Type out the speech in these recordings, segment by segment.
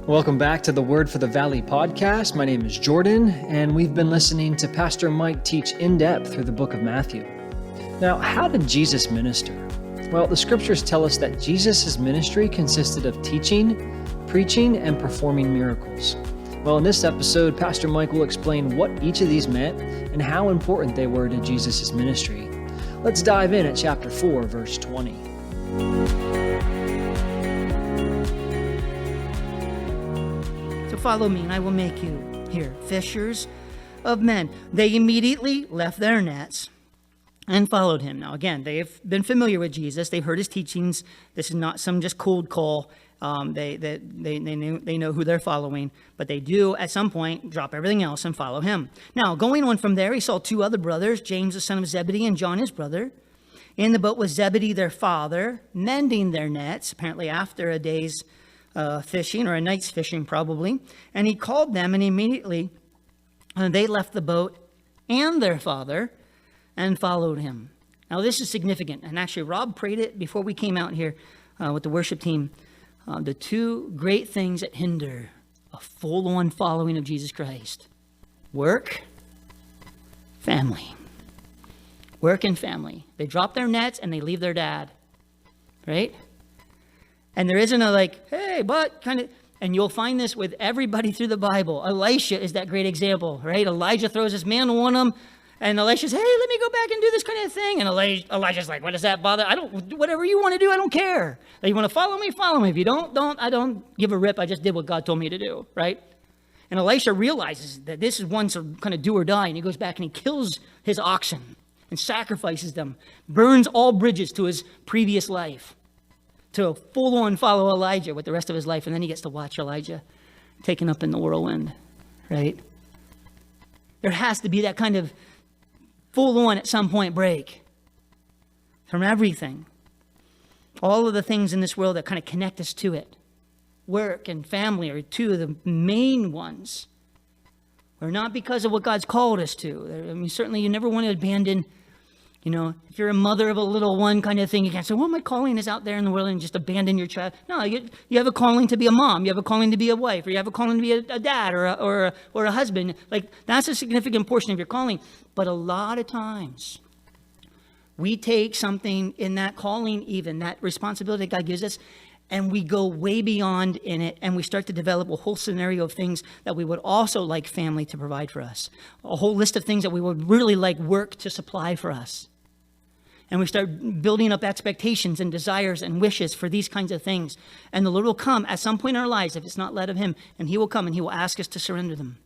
Welcome back to the Word for the Valley podcast. My name is Jordan, and we've been listening to Pastor Mike teach in depth through the book of Matthew. Now, how did Jesus minister? Well, the scriptures tell us that Jesus' ministry consisted of teaching, preaching, and performing miracles. Well, in this episode, Pastor Mike will explain what each of these meant and how important they were to Jesus' ministry. Let's dive in at chapter 4, verse 20. Follow me, and I will make you, here, fishers of men. They immediately left their nets and followed him. Now, again, they've been familiar with Jesus. They've heard his teachings. This is not some just cold call. They know who they're following, but they do, at some point, drop everything else and follow him. Now, going on from there, he saw two other brothers, James, the son of Zebedee, and John, his brother. In the boat was Zebedee, their father, mending their nets, apparently after a day's fishing, or a night's fishing probably, and he called them, and immediately they left the boat and their father and followed him. Now this is significant, and actually Rob prayed it before we came out here with the worship team. The two great things that hinder a full-on following of Jesus Christ: work, family. Work and family. They drop their nets and they leave their dad, right? And there isn't a hey, but kind of, and you'll find this with everybody through the Bible. Elisha is that great example, right? Elijah throws his mantle on him, and Elisha says, hey, let me go back and do this kind of thing. And Elijah's like, what does that bother? Whatever you want to do, I don't care. You want to follow me, follow me. If you don't, I don't give a rip. I just did what God told me to do, right? And Elisha realizes that this is one kind of do or die, and he goes back and he kills his oxen and sacrifices them, burns all bridges to his previous life, to full-on follow Elijah with the rest of his life. And then he gets to watch Elijah taken up in the whirlwind, right? There has to be that kind of full-on, at some point, break from everything. All of the things in this world that kind of connect us to it. Work and family are two of the main ones. Or not because of what God's called us to. I mean, certainly you never want to abandon. If you're a mother of a little one kind of thing, you can't say, well, my calling is out there in the world, and just abandon your child. No, you have a calling to be a mom. You have a calling to be a wife, or you have a calling to be a dad or a husband. That's a significant portion of your calling. But a lot of times, we take something in that calling, even that responsibility God gives us, and we go way beyond in it, and we start to develop a whole scenario of things that we would also like family to provide for us. A whole list of things that we would really like work to supply for us. And we start building up expectations and desires and wishes for these kinds of things. And the Lord will come at some point in our lives, if it's not led of him, and he will come and he will ask us to surrender them.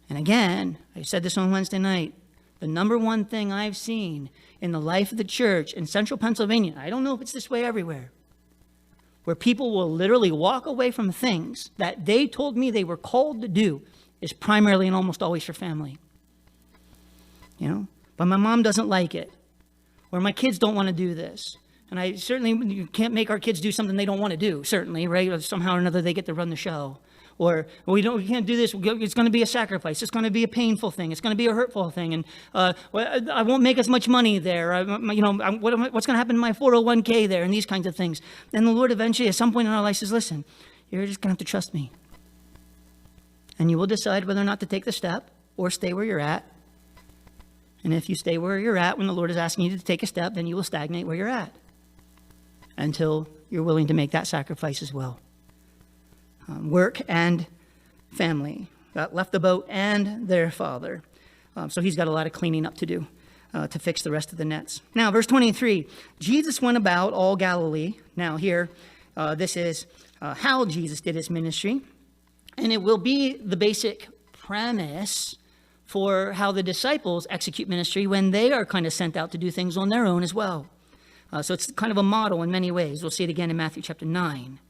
And again, I said this on Wednesday night, the number one thing I've seen in the life of the church in central Pennsylvania, I don't know if it's this way everywhere, where people will literally walk away from things that they told me they were called to do, is primarily and almost always for family. But my mom doesn't like it. Or my kids don't want to do this. And you can't make our kids do something they don't want to do, certainly, right? Or somehow or another they get to run the show. Or we can't do this. It's going to be a sacrifice. It's going to be a painful thing. It's going to be a hurtful thing. And I won't make as much money there. What's going to happen to my 401k there, and these kinds of things. And the Lord eventually, at some point in our life, says, listen, you're just going to have to trust me. And you will decide whether or not to take the step or stay where you're at. And if you stay where you're at when the Lord is asking you to take a step, then you will stagnate where you're at until you're willing to make that sacrifice as well. Work and family. Left the boat and their father. So he's got a lot of cleaning up to do to fix the rest of the nets. Now, verse 23, Jesus went about all Galilee. Now here, this is how Jesus did his ministry. And it will be the basic premise for how the disciples execute ministry when they are kind of sent out to do things on their own as well. So it's kind of a model in many ways. We'll see it again in Matthew chapter 9.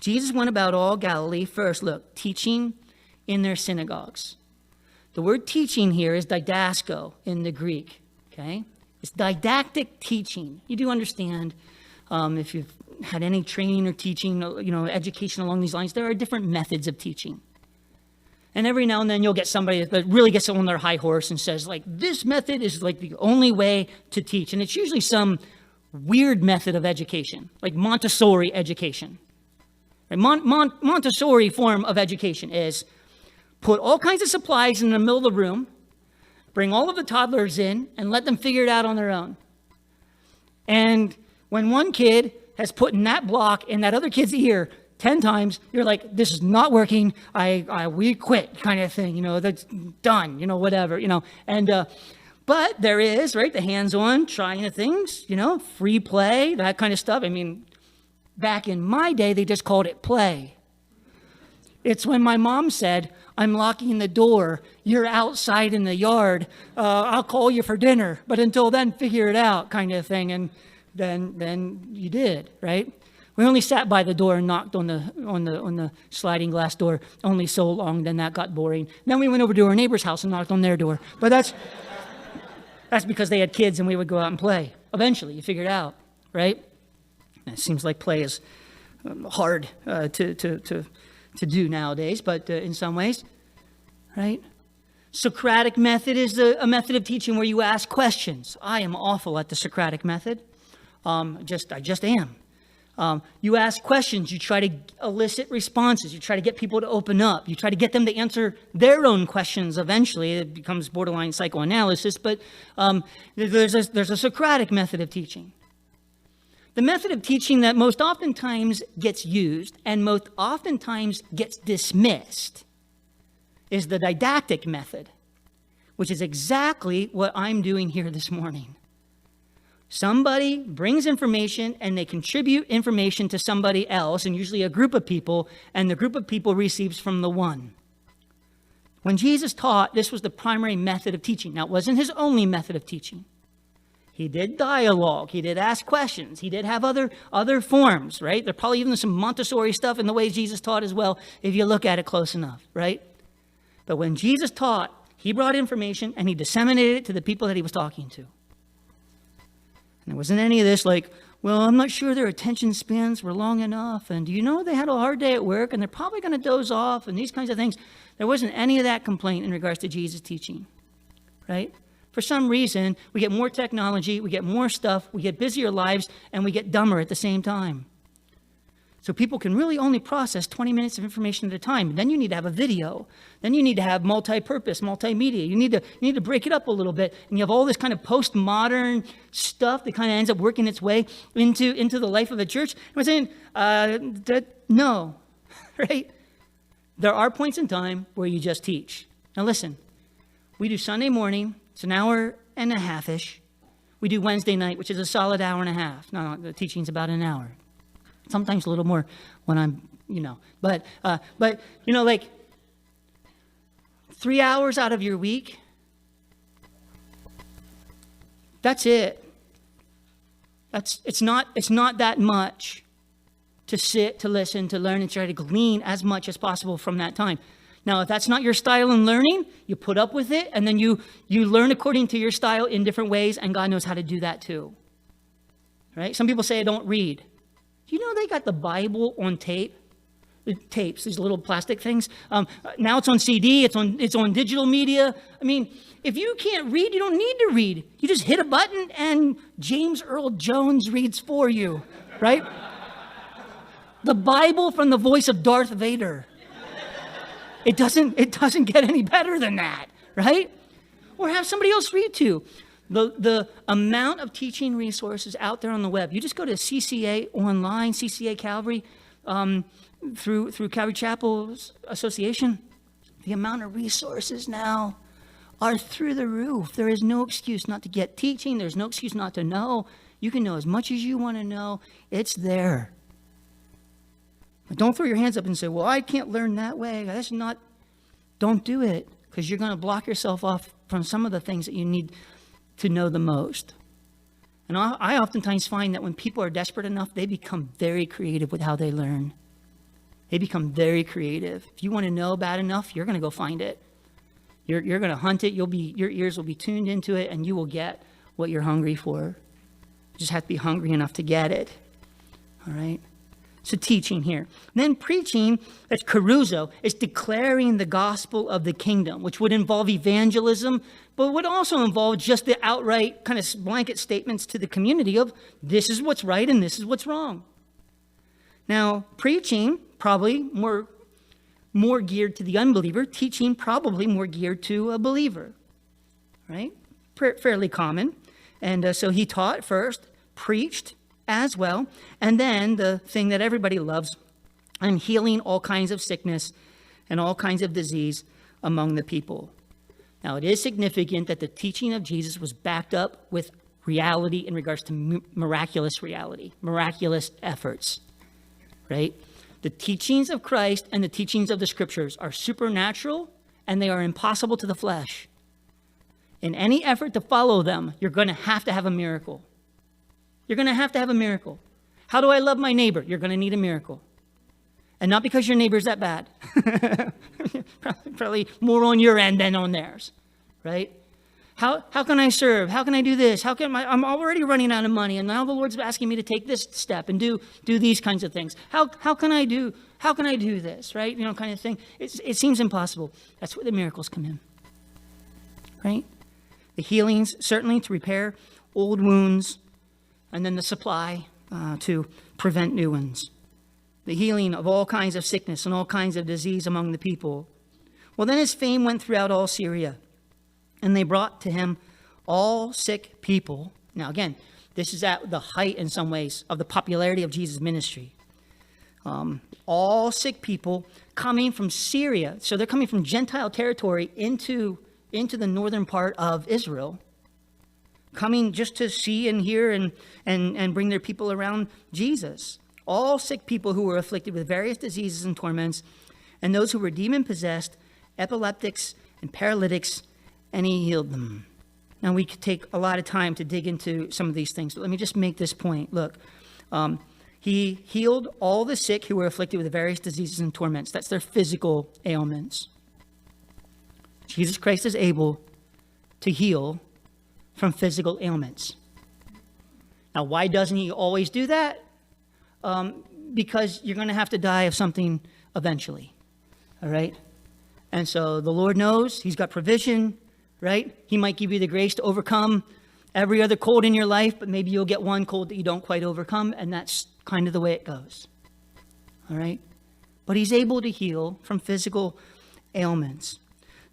Jesus went about all Galilee first, teaching in their synagogues. The word teaching here is didasko in the Greek, okay? It's didactic teaching. You do understand if you've had any training or teaching, education along these lines, there are different methods of teaching. And every now and then you'll get somebody that really gets on their high horse and says, this method is the only way to teach. And it's usually some weird method of education, like Montessori education. Montessori form of education is put all kinds of supplies in the middle of the room, bring all of the toddlers in, and let them figure it out on their own. And when one kid has put in that block in that other kid's ear 10 times, you're like, this is not working. We quit kind of thing, that's done, whatever, And, but there is, right, the hands-on trying of things, free play, that kind of stuff. I mean, back in my day, they just called it play. It's when my mom said, I'm locking the door, you're outside in the yard, I'll call you for dinner, but until then, figure it out kind of thing. And then you did, right? We only sat by the door and knocked on the sliding glass door only so long, then that got boring. Then we went over to our neighbor's house and knocked on their door. But that's because they had kids and we would go out and play. Eventually, you figure it out, right? And it seems like play is hard to do nowadays, but in some ways, right? Socratic method is a method of teaching where you ask questions. I am awful at the Socratic method. I just am. You ask questions, you try to elicit responses, you try to get people to open up, you try to get them to answer their own questions eventually. It becomes borderline psychoanalysis, but there's a Socratic method of teaching. The method of teaching that most oftentimes gets used and most oftentimes gets dismissed is the didactic method, which is exactly what I'm doing here this morning. Somebody brings information and they contribute information to somebody else, and usually a group of people, and the group of people receives from the one. When Jesus taught, this was the primary method of teaching. Now, it wasn't his only method of teaching. He did dialogue. He did ask questions. He did have other forms, right? There's probably even some Montessori stuff in the way Jesus taught as well, if you look at it close enough, right? But when Jesus taught, he brought information and he disseminated it to the people that he was talking to. And there wasn't any of this like, well, I'm not sure their attention spans were long enough. And do you know they had a hard day at work and they're probably going to doze off and these kinds of things. There wasn't any of that complaint in regards to Jesus' teaching, right? For some reason, we get more technology, we get more stuff, we get busier lives, and we get dumber at the same time. So people can really only process 20 minutes of information at a time. Then you need to have a video. Then you need to have multi-purpose, multimedia. You need to break it up a little bit. And you have all this kind of postmodern stuff that kind of ends up working its way into the life of a church. I'm saying, no, right? There are points in time where you just teach. Now listen, we do Sunday morning. It's an hour and a half-ish. We do Wednesday night, which is a solid hour and a half. No, the teaching's about an hour. Sometimes a little more when I'm, But, like 3 hours out of your week, that's it. It's not that much to sit, to listen, to learn, and try to glean as much as possible from that time. Now, if that's not your style in learning, you put up with it, and then you learn according to your style in different ways, and God knows how to do that too. Right? Some people say I don't read. Do you know they got the Bible on tape? Tapes, these little plastic things. Now it's on CD, it's on digital media. I mean, if you can't read, you don't need to read. You just hit a button and James Earl Jones reads for you, right? The Bible from the voice of Darth Vader. It doesn't get any better than that, right? Or have somebody else read to. The amount of teaching resources out there on the web. You just go to CCA online, CCA Calvary, through Calvary Chapel Association. The amount of resources now are through the roof. There is no excuse not to get teaching. There's no excuse not to know. You can know as much as you want to know. It's there. But don't throw your hands up and say, well, I can't learn that way. Don't do it, because you're going to block yourself off from some of the things that you need to know the most. And I oftentimes find that when people are desperate enough, they become very creative with how they learn. They become very creative. If you want to know bad enough, you're going to go find it. You're going to hunt it. Your ears will be tuned into it, and you will get what you're hungry for. You just have to be hungry enough to get it. All right? So teaching here. And then preaching, that's caruzo, is declaring the gospel of the kingdom, which would involve evangelism, but would also involve just the outright kind of blanket statements to the community of this is what's right and this is what's wrong. Now, preaching probably more geared to the unbeliever, teaching probably more geared to a believer, right? Fairly common. And so he taught first, preached as well, and then the thing that everybody loves, and healing all kinds of sickness and all kinds of disease among the people. Now, it is significant that the teaching of Jesus was backed up with reality in regards to miraculous reality, miraculous efforts, right? The teachings of Christ and the teachings of the scriptures are supernatural, and they are impossible to the flesh. In any effort to follow them, you're going to have a miracle. You're going to have a miracle. How do I love my neighbor? You're going to need a miracle. And not because your neighbor's that bad. Probably more on your end than on theirs, right? How can I serve? How can I do this? I'm already running out of money, and now the Lord's asking me to take this step and do these kinds of things. How can I do this, right? You know, kind of thing. It seems impossible. That's where the miracles come in, right? The healings, certainly to repair old wounds, and then the supply to prevent new ones. The healing of all kinds of sickness and all kinds of disease among the people. Well, then his fame went throughout all Syria, and they brought to him all sick people. Now, again, this is at the height in some ways of the popularity of Jesus' ministry. All sick people coming from Syria. So they're coming from Gentile territory into the northern part of Israel, coming just to see and hear and bring their people around Jesus. All sick people who were afflicted with various diseases and torments, and those who were demon-possessed, epileptics, and paralytics, and he healed them. Now, we could take a lot of time to dig into some of these things, but let me just make this point. Look, he healed all the sick who were afflicted with various diseases and torments. That's their physical ailments. Jesus Christ is able to heal from physical ailments. Now, why doesn't he always do that? Because you're going to have to die of something eventually, all right? And so the Lord knows he's got provision, right? He might give you the grace to overcome every other cold in your life, but maybe you'll get one cold that you don't quite overcome, and that's kind of the way it goes, all right? But he's able to heal from physical ailments.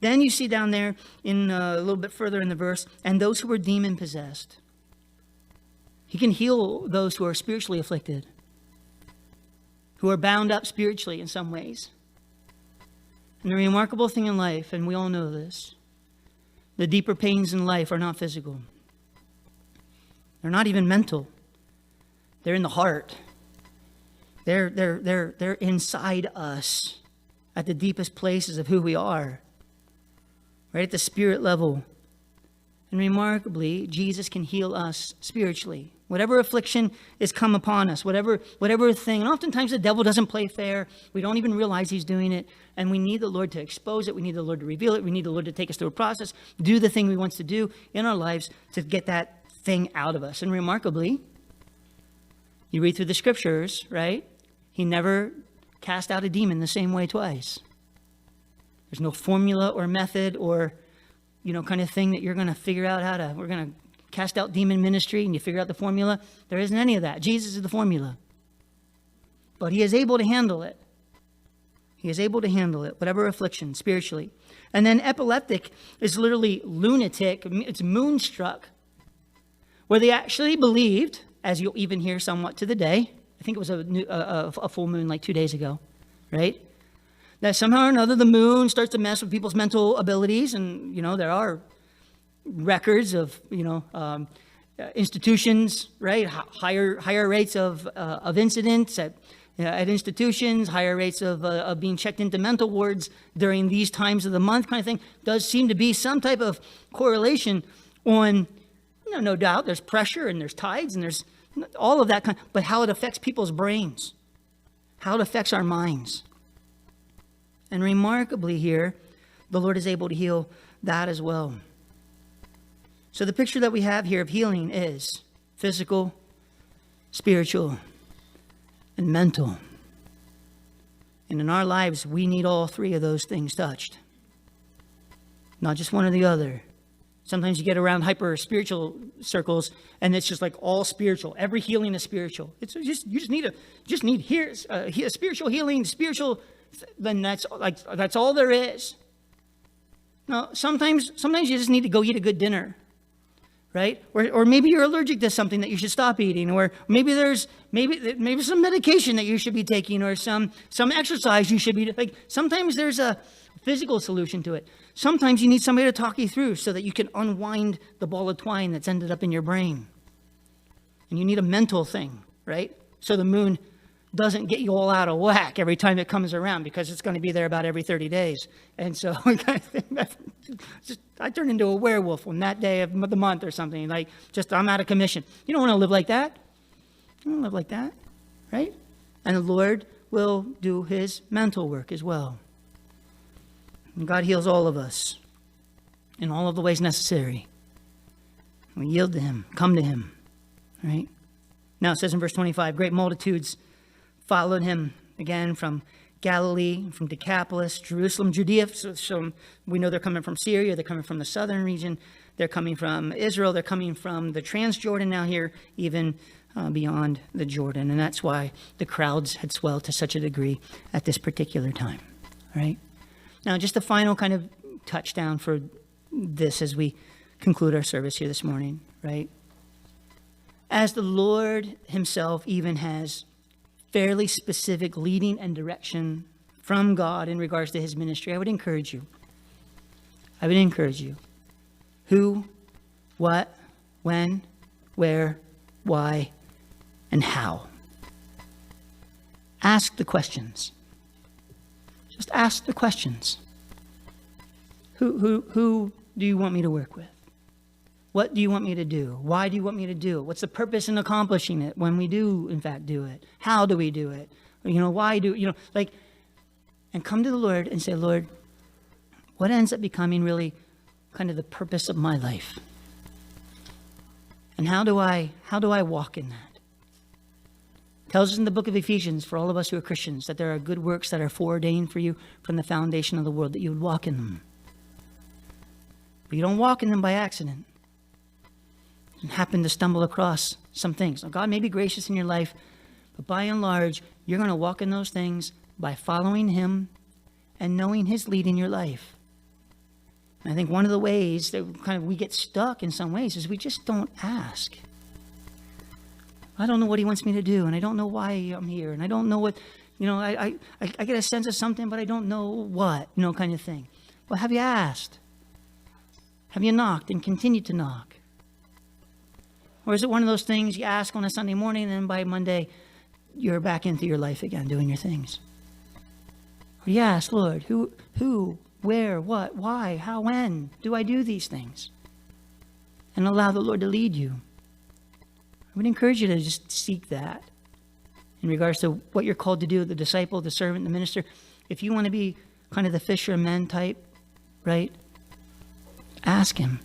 Then you see down there in a little bit further in the verse, and those who were demon-possessed. He can heal those who are spiritually afflicted, who are bound up spiritually in some ways. And the remarkable thing in life, and we all know this, the deeper pains in life are not physical. They're not even mental. They're in the heart. They're inside us at the deepest places of who we are, right at the spirit level. And remarkably, Jesus can heal us spiritually. Whatever affliction is come upon us, whatever thing, and oftentimes the devil doesn't play fair. We don't even realize he's doing it, and we need the Lord to expose it. We need the Lord to reveal it. We need the Lord to take us through a process, do the thing we want to do in our lives to get that thing out of us. And remarkably, you read through the scriptures, right? He never cast out a demon the same way twice. There's no formula or method or, kind of thing that you're going to figure out we're going to cast out demon ministry and you figure out the formula. There isn't any of that. Jesus is the formula. But he is able to handle it. He is able to handle it, whatever affliction, spiritually. And then epileptic is literally lunatic. It's moonstruck. Where they actually believed, as you'll even hear somewhat to the day, I think it was a full moon like 2 days ago, right? That somehow or another the moon starts to mess with people's mental abilities. And, there are records of, institutions, right? Higher rates of incidents at institutions, higher rates of being checked into mental wards during these times of the month kind of thing. Does seem to be some type of correlation on, no doubt there's pressure and there's tides and there's all of that kind, but how it affects people's brains, how it affects our minds. And remarkably here, the Lord is able to heal that as well. So the picture that we have here of healing is physical, spiritual, and mental. And in our lives, we need all three of those things touched. Not just one or the other. Sometimes you get around hyper spiritual circles, and it's just like all spiritual. Every healing is spiritual. It's just you just need spiritual healing, spiritual. Then that's all there is. No, sometimes you just need to go eat a good dinner, right? Or maybe you're allergic to something that you should stop eating, or maybe there's maybe some medication that you should be taking, or some exercise you should be like. Sometimes there's a physical solution to it. Sometimes you need somebody to talk you through so that you can unwind the ball of twine that's ended up in your brain. And you need a mental thing, right? So the moon doesn't get you all out of whack every time it comes around, because it's going to be there about every 30 days. And so I turn into a werewolf on that day of the month or something. Like, I'm out of commission. You don't want to live like that. You don't live like that, right? And the Lord will do his mental work as well. And God heals all of us in all of the ways necessary. We yield to him, come to him, right? Now it says in verse 25, great multitudes followed him again from Galilee, from Decapolis, Jerusalem, Judea. So we know they're coming from Syria. They're coming from the southern region. They're coming from Israel. They're coming from the Transjordan now here, even beyond the Jordan. And that's why the crowds had swelled to such a degree at this particular time, right? Now, just a final kind of touchdown for this as we conclude our service here this morning, right? As the Lord himself even has fairly specific leading and direction from God in regards to his ministry, I would encourage you. Who, what, when, where, why, and how. Ask the questions. Just ask the questions. Who do you want me to work with? What do you want me to do? Why do you want me to do it? What's the purpose in accomplishing it when we do, in fact, do it? How do we do it? Why do, and come to the Lord and say, Lord, what ends up becoming really kind of the purpose of my life? And how do I walk in that? It tells us in the book of Ephesians, for all of us who are Christians, that there are good works that are foreordained for you from the foundation of the world, that you would walk in them. But you don't walk in them by accident. You happen to stumble across some things. Now, God may be gracious in your life, but by and large, you're going to walk in those things by following him and knowing his lead in your life. And I think one of the ways that kind of we get stuck in some ways is we just don't ask. I don't know what he wants me to do, and I don't know why I'm here, and I don't know what, I get a sense of something, but I don't know what, kind of thing. Well, have you asked? Have you knocked and continued to knock? Or is it one of those things you ask on a Sunday morning, and then by Monday, you're back into your life again, doing your things? Or you ask, Lord, who, where, what, why, how, when do I do these things? And allow the Lord to lead you. I would encourage you to just seek that in regards to what you're called to do, the disciple, the servant, the minister. If you want to be kind of the fisherman type, right? Ask him.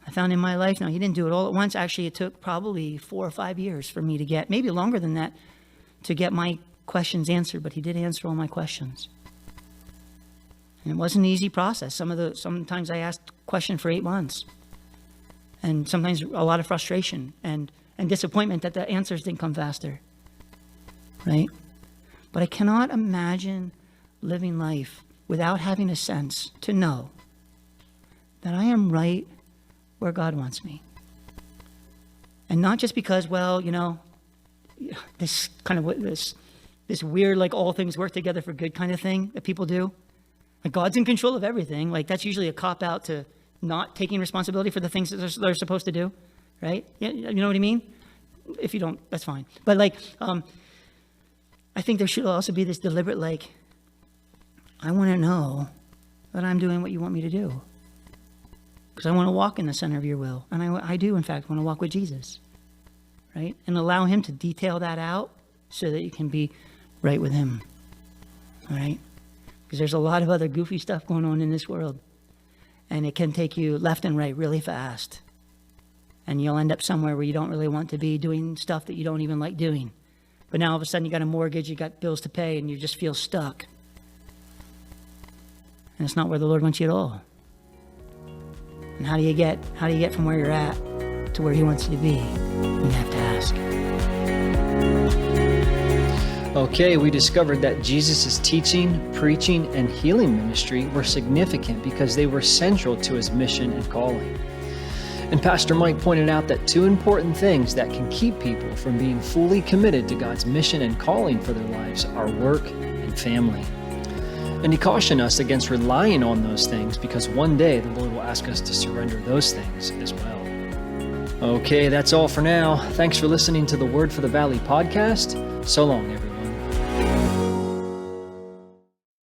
I found in my life, now he didn't do it all at once. Actually, it took probably 4 or 5 years for me to get, maybe longer than that, to get my questions answered, but he did answer all my questions. And it wasn't an easy process. Sometimes I asked a question for 8 months. And sometimes a lot of frustration and disappointment that the answers didn't come faster, right? But I cannot imagine living life without having a sense to know that I am right where God wants me. And not just because, this kind of this weird, like all things work together for good kind of thing that people do. Like God's in control of everything. Like that's usually a cop-out to not taking responsibility for the things that they're supposed to do, right? You know what I mean? If you don't, that's fine. But I think there should also be this deliberate, I want to know that I'm doing what you want me to do. Because I want to walk in the center of your will. And I do, in fact, want to walk with Jesus, right? And allow him to detail that out so that you can be right with him, all right? Because there's a lot of other goofy stuff going on in this world. And it can take you left and right really fast. And you'll end up somewhere where you don't really want to be, doing stuff that you don't even like doing. But now all of a sudden you got a mortgage, you got bills to pay, and you just feel stuck. And it's not where the Lord wants you at all. And how do you get from where you're at to where he wants you to be? You have to ask. Okay, we discovered that Jesus' teaching, preaching, and healing ministry were significant because they were central to his mission and calling. And Pastor Mike pointed out that two important things that can keep people from being fully committed to God's mission and calling for their lives are work and family. And he cautioned us against relying on those things because one day the Lord will ask us to surrender those things as well. Okay, that's all for now. Thanks for listening to the Word for the Valley podcast. So long, everyone.